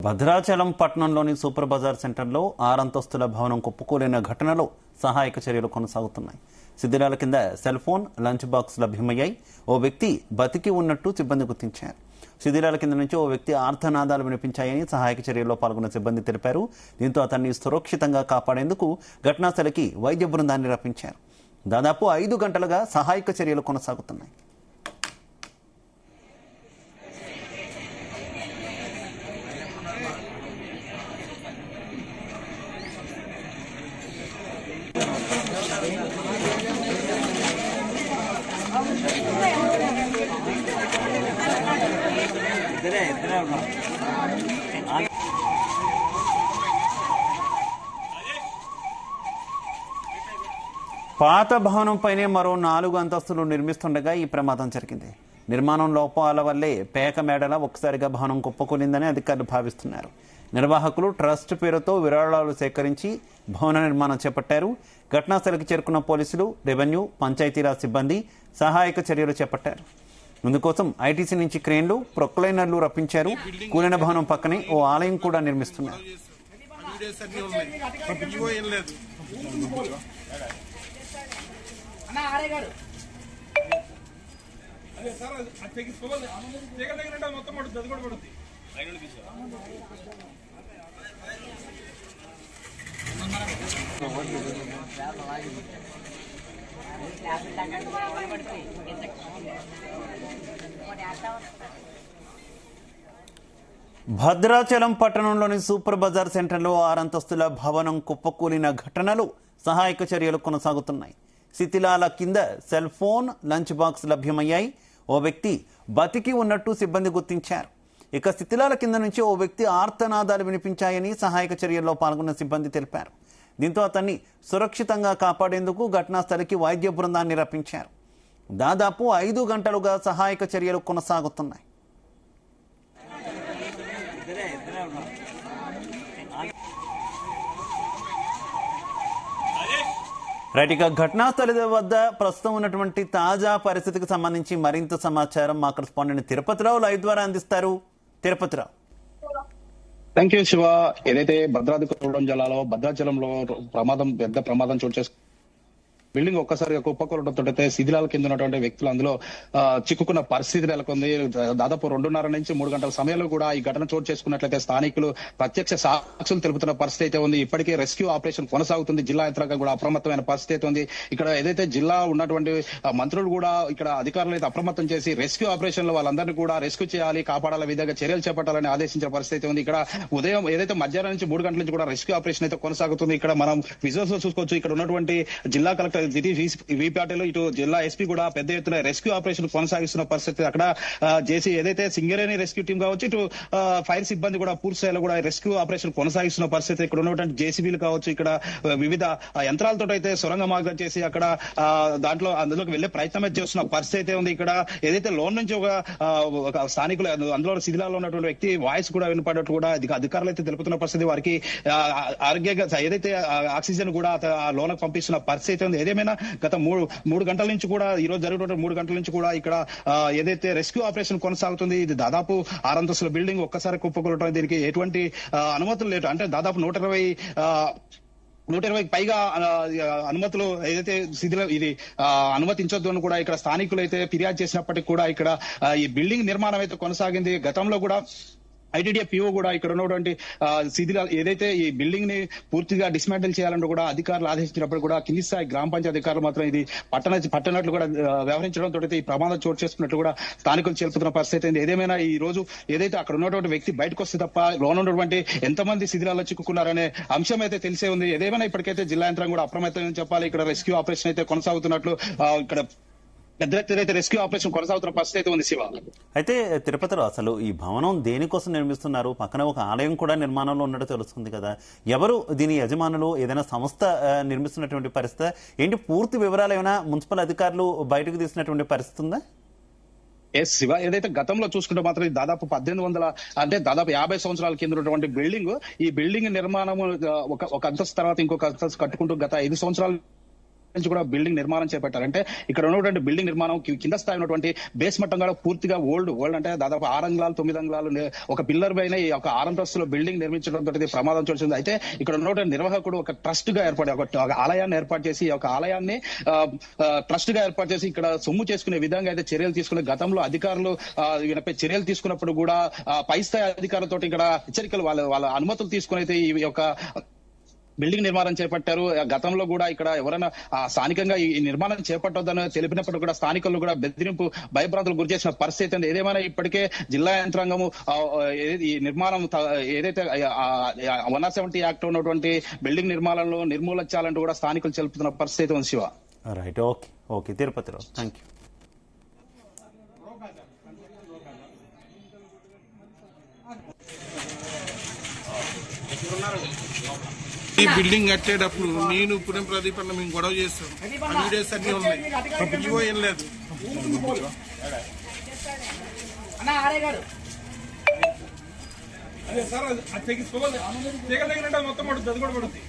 భద్రాచలం పట్టణంలోని సూపర్ బజార్ సెంటర్లో 6 అంతస్తుల భవనం కుప్పకూలిన ఘటనలో సహాయక చర్యలు కొనసాగుతున్నాయి. శిథిలాల కింద సెల్ ఫోన్, లంచ్ బాక్స్ లభ్యమయ్యాయి. ఓ వ్యక్తి బతికి ఉన్నట్టు సిబ్బంది గుర్తించారు. శిథిలాల కింద నుంచి ఓ వ్యక్తి ఆర్తనాదాలు వినిపించాయని సహాయక చర్యల్లో పాల్గొన్న సిబ్బంది తెలిపారు. దీంతో అతన్ని సురక్షితంగా కాపాడేందుకు ఘటనాస్థలికి వైద్య బృందాన్ని రప్పించారు. దాదాపు 5 గంటలుగా సహాయక చర్యలు కొనసాగుతున్నాయి. పాత భవనంపైనే మరో 4 అంతస్తులు నిర్మిస్తుండగా ఈ ప్రమాదం జరిగింది. నిర్మాణం లోపాల వల్లే పేక మేడల ఒక్కసారిగా భవనం కుప్పకూలిందని అధికారులు భావిస్తున్నారు. నిర్వాహకులు ట్రస్ట్ పేరుతో విరాళాలు సేకరించి భవన నిర్మాణం చేపట్టారు. ఘటనాస్థలికి చేరుకున్న పోలీసులు, రెవెన్యూ, పంచాయతీరాజ్ సిబ్బంది సహాయక చర్యలు చేపట్టారు. ఇందుకోసం ఐటీసీ నుంచి క్రేన్లు, ప్రొక్లైనర్లు రప్పించారు. కూలిన భవనం పక్కనే ఓ ఆలయం కూడా నిర్మిస్తున్నారు. భద్రాచలం పట్టణంలోని సూపర్ బజార్ సెంటర్లో 6 అంతస్తుల భవనం కుప్పకూలిన ఘటనలు సహాయక చర్యలు కొనసాగుతున్నాయి. శిథిలాల కింద సెల్ ఫోన్, లంచ్ బాక్స్ లభ్యమయ్యాయి. ఓ వ్యక్తి బతికి ఉన్నట్టు సిబ్బంది గుర్తించారు. ఇక శిథిలాల కింద నుంచి ఓ వ్యక్తి ఆర్తనాదాలు వినిపించాయని సహాయక చర్యల్లో పాల్గొన్న సిబ్బంది తెలిపారు. దీంతో అతన్ని సురక్షితంగా కాపాడేందుకు ఘటనాస్థలికి వైద్య బృందాన్ని రప్పించారు. దాదాపు 5 గంటలుగా సహాయక చర్యలు కొనసాగుతున్నాయి. రైట్, ఇక ఘటనాస్థలి వద్ద ప్రస్తుతం ఉన్నటువంటి తాజా పరిస్థితికి సంబంధించి మరింత సమాచారం మా కరెస్పాండెంట్ తిరుపతిరావు లైవ్ ద్వారా అందిస్తారు. తిరుపతిరావు. Thank you Shiva. ఏదైతే భద్రాద్రి కొత్తగూడెం జిల్లాలో భద్రాచలంలో పెద్ద ప్రమాదం చోటు చేసుకుంది. బిల్డింగ్ ఒక్కసారిగా కుప్పకూలడంతో అయితే శిథిలాల కింద ఉన్నటువంటి వ్యక్తులు అందులో చిక్కుకున్న పరిస్థితి నెలకొంది. దాదాపు 2:30 నుంచి 3 గంటల సమయంలో కూడా ఈ ఘటన చోటు చేసుకున్నట్లయితే స్థానికులు ప్రత్యక్ష సాక్షులు తెలుపుతున్న పరిస్థితి అయితే ఉంది. ఇప్పటికే రెస్క్యూ ఆపరేషన్ కొనసాగుతుంది. జిల్లా యంత్రాంగం కూడా అప్రమత్తమైన పరిస్థితి అయితే ఉంది. ఇక్కడ ఏదైతే జిల్లా ఉన్నటువంటి మంత్రులు కూడా ఇక్కడ అధికారులు అయితే అప్రమత్తం చేసి రెస్క్యూ ఆపరేషన్ లో వాళ్ళందరినీ కూడా రెస్క్యూ చేయాలి, కాపాడాల విధంగా చర్యలు చేపట్టాలని ఆదేశించిన పరిస్థితి ఉంది. ఇక్కడ ఉదయం ఏదైతే మధ్యాహ్నం నుంచి 3 గంటల నుంచి కూడా రెస్క్యూ ఆపరేషన్ అయితే కొనసాగుతుంది. ఇక్కడ మనం విజువల్స్ లో చూసుకోవచ్చు. ఇక్కడ ఉన్నటువంటి జిల్లా కలెక్టర్ విపాటిలో ఇటు జిల్లా ఎస్పీ కూడా పెద్ద ఎత్తున రెస్క్యూ ఆపరేషన్ కొనసాగిస్తున్న పరిస్థితి. అక్కడ జేసీ ఏదైతే సింగరేణి రెస్క్యూ టీం కావచ్చు, ఇటు ఫైర్ సిబ్బంది కూడా పూర్తి స్థాయిలో కూడా రెస్క్యూ ఆపరేషన్ కొనసాగిస్తున్న పరిస్థితి. ఇక్కడ ఉన్నటువంటి జేసీబీలు కావచ్చు, ఇక్కడ వివిధ యంత్రాలతో అయితే సొరంగ మార్గం చేసి అక్కడ అందులోకి వెళ్లే ప్రయత్నం చేస్తున్న పరిస్థితి అయితే ఉంది. ఇక్కడ ఏదైతే లోన్ నుంచి ఒక స్థానికులు అందులో శిథిలాల్లో ఉన్నటువంటి వ్యక్తి వాయిస్ కూడా వినపడట్టు కూడా అధికారులు అయితే తెలుపుతున్న పరిస్థితి. వారికి ఆరోగ్యంగా ఏదైతే ఆక్సిజన్ కూడా ఆ లోనకు పంపిస్తున్న పరిస్థితి ఉంది. ఏదేమైనా గత 3 గంటల నుంచి కూడా ఈ రోజు జరుగుతున్న 3 గంటల నుంచి కూడా ఇక్కడ ఏదైతే రెస్క్యూ ఆపరేషన్ కొనసాగుతుంది. ఇది దాదాపు 6 అంతస్తుల బిల్డింగ్ ఒక్కసారి కుప్పకూలటం, దీనికి ఎటువంటి అనుమతులు లేవు. అంటే దాదాపు 120 పైగా అనుమతులు ఏదైతే ఇది అనుమతించొద్దు అని కూడా ఇక్కడ స్థానికులు అయితే ఫిర్యాదు చేసినప్పటికీ కూడా ఇక్కడ ఈ బిల్డింగ్ నిర్మాణం అయితే కొనసాగింది. గతంలో కూడా ఐటీడీఏ పిఓ కూడా ఇక్కడ ఉన్నటువంటి శిథిలాలు ఏదైతే ఈ బిల్డింగ్ ని పూర్తిగా డిస్మాంటిల్ చేయాలంటూ కూడా అధికారులు ఆదేశించినప్పుడు కూడా కింది స్థాయి గ్రామ పంచాయతీ అధికారులు మాత్రం ఇది పట్టనట్లు కూడా వ్యవహరించడంతో ఈ ప్రమాదం చోటు చేసుకున్నట్లు కూడా స్థానికులు చెల్పుతున్న పరిస్థితి. ఏదేమైనా ఈ రోజు ఏదైతే అక్కడ ఉన్నటువంటి వ్యక్తి బయటకు వస్తే తప్ప లోన ఉన్నటువంటి ఎంతమంది శిథిలాల్లో చిక్కుకున్నారనే అంశం అయితే తెలిసే ఉంది. ఏదేమైనా ఇప్పటికైతే జిల్లా యంత్రం కూడా అప్రమత్తం చెప్పాలి. ఇక్కడ రెస్క్యూ ఆపరేషన్ అయితే కొనసాగుతున్నట్లు ఇక్కడ పెద్ద ఎత్తున రెస్క్యూ ఆపరేషన్ కొనసాగుతున్న పరిస్థితి అయితే ఉంది. శివ, అయితే తిరుపతిలో అసలు ఈ భవనం దేనికోసం నిర్మిస్తున్నారు? పక్కన ఒక ఆలయం కూడా నిర్మాణంలో ఉన్నట్టు తెలుస్తుంది కదా. ఎవరు దీని యజమానులు? ఏదైనా సంస్థ నిర్మిస్తున్నటువంటి పరిస్థితి ఏంటి? పూర్తి వివరాలు ఏమైనా మున్సిపల్ అధికారులు బయటకు తీసినటువంటి పరిస్థితి ఉందా? ఎస్ శివ, ఏదైతే గతంలో చూసుకుంటే మాత్రం దాదాపు 1800 అంటే దాదాపు 50 సంవత్సరాల కింద ఉన్నటువంటి బిల్డింగ్, ఈ బిల్డింగ్ నిర్మాణం ఒక అంతస్తు తర్వాత ఇంకొక అంతస్తు కట్టుకుంటూ గత 5 సంవత్సరాల నుంచి కూడా బిల్డింగ్ నిర్మాణం చేపట్టారంటే ఇక్కడ ఉన్నటువంటి బిల్డింగ్ నిర్మాణం కింద స్థాయి ఉన్నటువంటి బేస్ మట్టం కూడా పూర్తిగా ఓల్డ్ అంటే దాదాపు 6 అంగుళాలు 9 అంగుళాలు ఒక పిల్లర్ పైన ఈ ఒక 6 అంతస్తులో బిల్డింగ్ నిర్మించడం తోటి ప్రమాదం చూసింది. అయితే ఇక్కడ ఉన్నటువంటి నిర్వాహకుడు ఒక ట్రస్ట్ గా ఏర్పడి ఒక ఆలయాన్ని ఏర్పాటు చేసి ఒక ఆలయాన్ని ట్రస్ట్ గా ఏర్పాటు చేసి ఇక్కడ సొమ్ము చేసుకునే విధంగా అయితే చర్యలు తీసుకునే గతంలో అధికారులు ఈయనపై చర్యలు తీసుకున్నప్పుడు కూడా పై స్థాయి అధికారులతో ఇక్కడ హెచ్చరికలు వాళ్ళ అనుమతులు తీసుకుని అయితే ఈ యొక్క బిల్డింగ్ నిర్మాణం చేపట్టారు. గతంలో కూడా ఇక్కడ ఎవరైనా స్థానికంగా ఈ నిర్మాణం చేపట్టొద్దని తెలిపినప్పుడు కూడా స్థానికులు కూడా బెదిరింపు భయభ్రాంతులు గురి చేసిన పరిస్థితి ఉంది. ఏదేమైనా ఇప్పటికే జిల్లా యంత్రాంగము ఈ నిర్మాణం ఏదైతే 170 యాక్ట్ ఉన్నటువంటి బిల్డింగ్ నిర్మాణంలో నిర్మూలించాలంటూ కూడా స్థానికులు తెలుపుతున్న పరిస్థితి ఉంది. శివ రైట్, ఓకే తిరుపతిలో థ్యాంక్ యూ. ఈ బిల్డింగ్ కట్టేటప్పుడు నేను పుణ్యం ప్రదీప్ అన్న మేము గొడవ చేస్తాం. ఆ వీడియోస్ అన్ని ఉన్నాయి. ఇవో ఏం లేదు. అదే సార్ అది తెగించుకోవాలి. మొత్తం పడుతుంది, అది కూడా పడుతుంది.